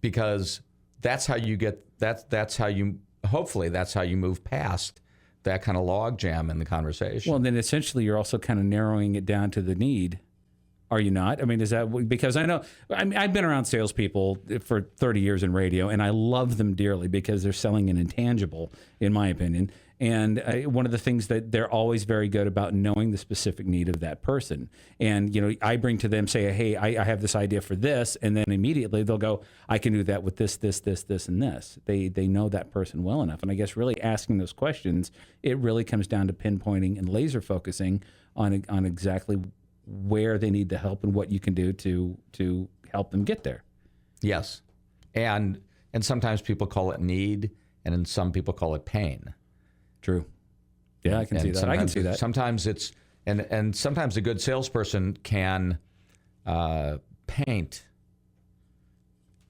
because that's how you get hopefully that's how you move past that kind of log jam in the conversation. Well, then essentially you're also kind of narrowing it down to the need. Are you not? I mean, is that because I know I've been around salespeople for 30 years in radio, and I love them dearly because they're selling an intangible, in my opinion. And one of the things that they're always very good about knowing the specific need of that person. And, you know, I bring to them, say, hey, I have this idea for this. And then immediately they'll go, I can do that with this, and this. They know that person well enough. And I guess really asking those questions, it really comes down to pinpointing and laser focusing on exactly where they need the help and what you can do to help them get there. Yes. And sometimes people call it need, and then some people call it pain. True. Yeah, I can see that. I can see that. Sometimes it's and sometimes a good salesperson can paint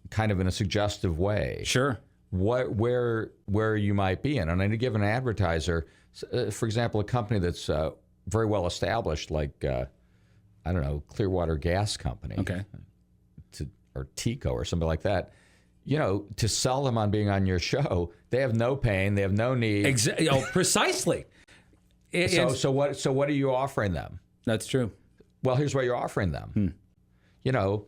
kind of in a suggestive way. Sure. Where you might be in. And any given advertiser, for example, a company that's very well established, like I don't know, Clearwater Gas Company, okay, or TECO or something like that. You know, to sell them on being on your show, they have no pain, they have no need. Exactly. Oh, precisely. So what are you offering them? That's true. Well, here's what you're offering them. You know,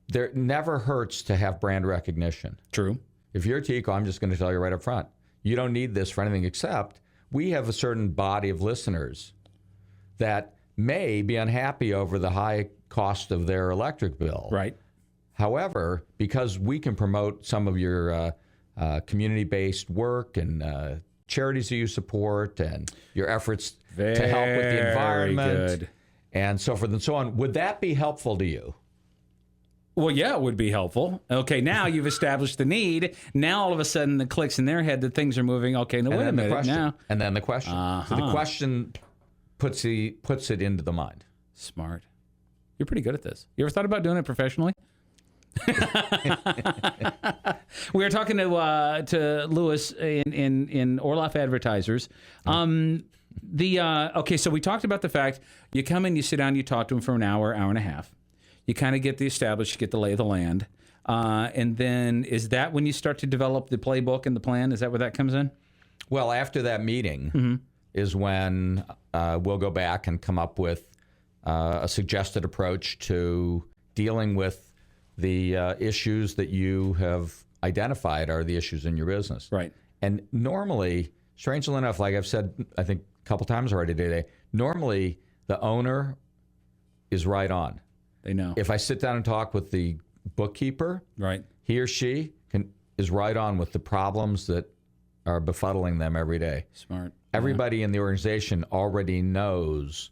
there never hurts to have brand recognition. True. If you're TECO, I'm just going to tell you right up front, you don't need this for anything except we have a certain body of listeners that may be unhappy over the high cost of their electric bill. Right. However, because we can promote some of your community-based work and charities that you support and your efforts to help with the environment and so forth and so on, would that be helpful to you? Well, yeah, it would be helpful. Okay, now you've established the need. Now all of a sudden the clicks in their head that things are moving. Okay, now wait a minute. Now. And then the question. So the question puts it into the mind. Smart. You're pretty good at this. You ever thought about doing it professionally? We were talking to Lewis in Orloff Advertisers. Okay, so we talked about the fact you come in, you sit down, you talk to him for an hour and a half. You kind of get the established, you get the lay of the land. And then is that when you start to develop the playbook and the plan? Is that where that comes in? Well, after that meeting is when we'll go back and come up with a suggested approach to dealing with the issues that you have identified are the issues in your business. Right. And normally, strangely enough, like I've said, I think a couple times already today, normally the owner is right on. They know. If I sit down and talk with the bookkeeper, right, he or she is right on with the problems that are befuddling them every day. Smart. Everybody in the organization already knows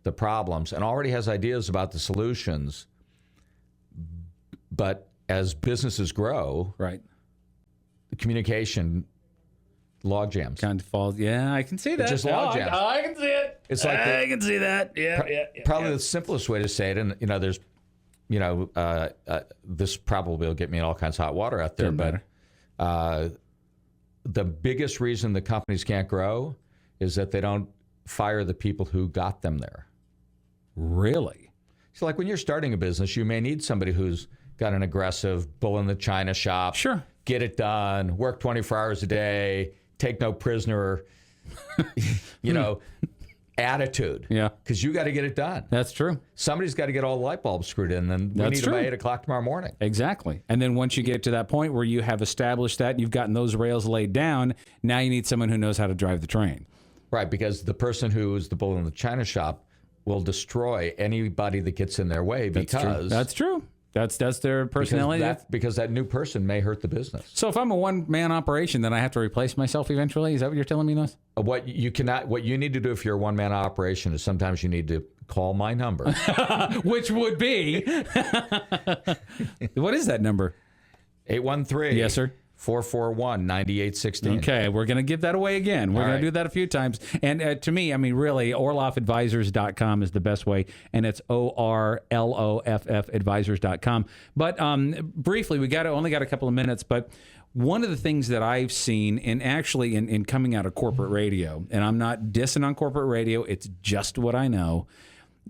the problems and already has ideas about the solutions. But as businesses grow, right, the communication log jams. Kind of falls. Yeah, I can see that. It's just log jams. I can see it. It's like I can see that. Yeah, probably the simplest way to say it. And there's, this probably will get me in all kinds of hot water out there. But the biggest reason the companies can't grow is that they don't fire the people who got them there. Really? So, like when you're starting a business, you may need somebody who's got an aggressive bull in the china shop. Sure. Get it done. Work 24 hours a day. Take no prisoner. Attitude. Yeah. Because you got to get it done. That's true. Somebody's got to get all the light bulbs screwed in. And we need them by 8 o'clock tomorrow morning. Exactly. And then once you get to that point where you have established that, you've gotten those rails laid down, now you need someone who knows how to drive the train. Right. Because the person who is the bull in the china shop will destroy anybody that gets in their way because... That's true. That's their personality. Because that new person may hurt the business. So if I'm a one-man operation, then I have to replace myself eventually? Is that what you're telling me, Lewis? What you need to do if you're a one-man operation is sometimes you need to call my number. Which would be... What is that number? 813. Yes, sir. 441-9816. Okay, we're going to give that away again. We're going to do that a few times. And to me, I mean, really, orloffadvisors.com is the best way, and it's ORLOFF advisors.com. But briefly, we only got a couple of minutes, but one of the things that I've seen, and actually in coming out of corporate radio, and I'm not dissing on corporate radio, it's just what I know,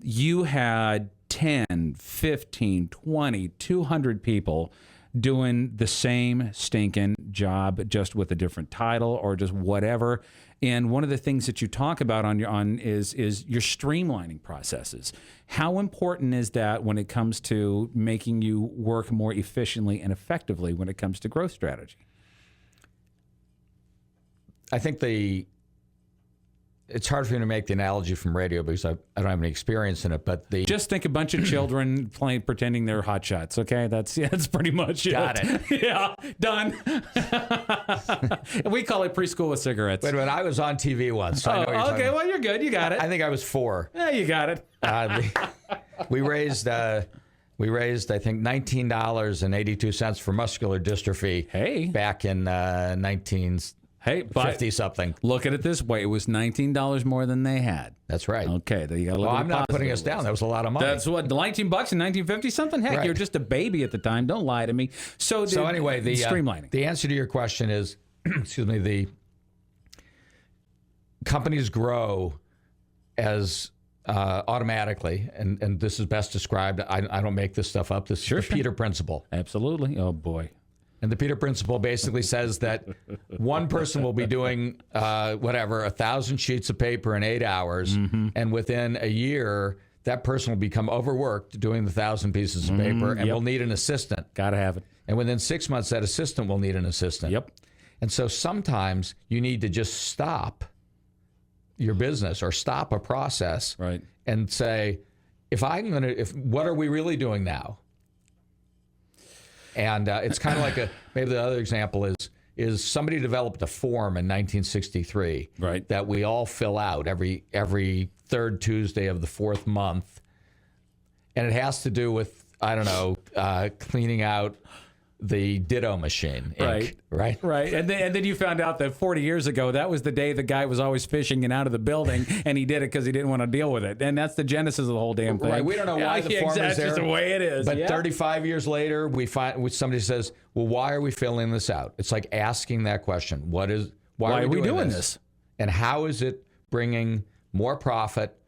you had 10, 15, 20, 200 people doing the same stinking job, just with a different title or just whatever. And one of the things that you talk about is your streamlining processes. How important is that when it comes to making you work more efficiently and effectively when it comes to growth strategy? I think it's hard for me to make the analogy from radio because I don't have any experience in it. But just think a bunch of children pretending they're hot shots. Okay, that's pretty much it. Got it. Yeah, done. We call it preschool with cigarettes. Wait a minute, I was on TV once. So I know what you're talking about. Well, you're good. You got it. I think I was 4. Yeah, you got it. We raised I think $19.82 for muscular dystrophy. Hey. Back in 1950 something. Look at it this way: it was $19 more than they had. That's right. Okay, you got to look. Well, at I'm not putting us down. That was a lot of money. That's what, $19 in 1950 something. Heck, Right. you're just a baby at the time. Don't lie to me. So anyway, the streamlining. The answer to your question is, excuse me, the companies grow as automatically, and this is best described. I don't make this stuff up. This is the Peter Principle. Absolutely. Oh boy. And the Peter Principle basically says that one person will be doing 1,000 sheets of paper in 8 hours, and within a year, that person will become overworked doing the 1,000 pieces of paper, and will need an assistant. Got to have it. And within 6 months, that assistant will need an assistant. Yep. And so sometimes you need to just stop your business or stop a process, right, and say, what are we really doing now? And it's kind of like maybe the other example is somebody developed a form in 1963, right, that we all fill out every third Tuesday of the 4th month, and it has to do with, I don't know, cleaning out the Ditto machine, ink, right. And then you found out that 40 years ago, that was the day the guy was always fishing and out of the building, and he did it because he didn't want to deal with it. And that's the genesis of the whole damn thing. Right. We don't know why the form is there. That's just the way it is. But 35 years later, somebody says, well, why are we filling this out? It's like asking that question. Why are we doing this? And how is it bringing more profit,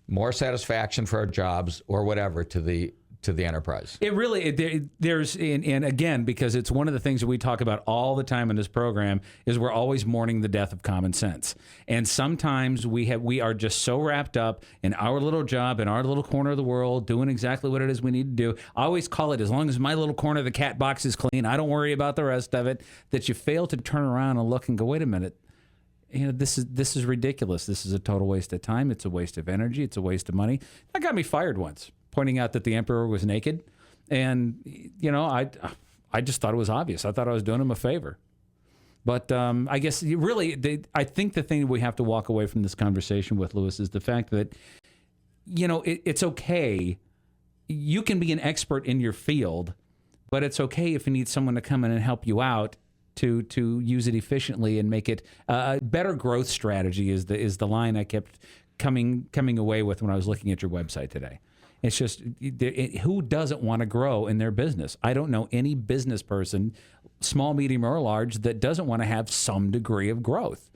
more satisfaction for our jobs, or whatever to the enterprise? It really, there's, and again, because it's one of the things that we talk about all the time in this program, is we're always mourning the death of common sense. And sometimes we are just so wrapped up in our little job, in our little corner of the world, doing exactly what it is we need to do. I always call it, as long as my little corner of the cat box is clean, I don't worry about the rest of it, that you fail to turn around and look and go, wait a minute, this is ridiculous. This is a total waste of time. It's a waste of energy. It's a waste of money. That got me fired once, pointing out that the emperor was naked. And, I just thought it was obvious. I thought I was doing him a favor. But I guess I think the thing that we have to walk away from this conversation with, Louis, is the fact that, it's okay. You can be an expert in your field, but it's okay if you need someone to come in and help you out to use it efficiently and make it a better growth strategy is the line I kept coming away with when I was looking at your website today. It's just, who doesn't want to grow in their business? I don't know any business person, small, medium, or large, that doesn't want to have some degree of growth.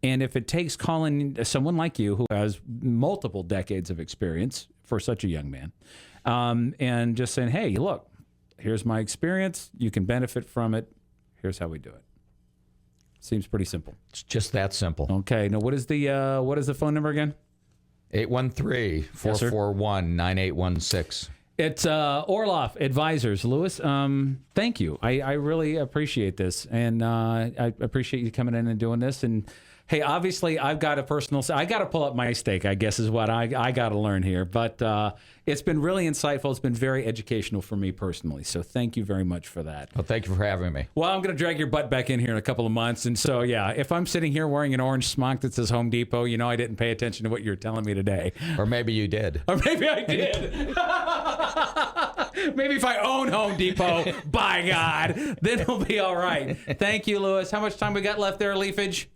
And if it takes calling someone like you, who has multiple decades of experience for such a young man, and just saying, hey, look, here's my experience. You can benefit from it. Here's how we do it. Seems pretty simple. It's just that simple. Okay. Now, what is the phone number again? 813-441-9816. It's Orloff Advisors. Louis, thank you. I really appreciate this. And I appreciate you coming in and doing this. And hey, obviously, I've got I got to pull up my stake, I guess, is what I got to learn here. But it's been really insightful. It's been very educational for me personally. So thank you very much for that. Well, thank you for having me. Well, I'm going to drag your butt back in here in a couple of months. And so, yeah, if I'm sitting here wearing an orange smock that says Home Depot, I didn't pay attention to what you were telling me today. Or maybe you did. Or maybe I did. Maybe if I own Home Depot, by God, then it'll be all right. Thank you, Louis. How much time we got left there, Leafage?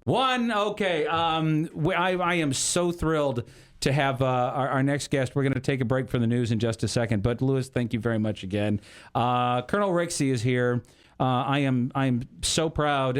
1. Okay. I am so thrilled to have our next guest. We're going to take a break for the news in just a second. But, Louis, thank you very much again. Colonel Rixey is here. I am so proud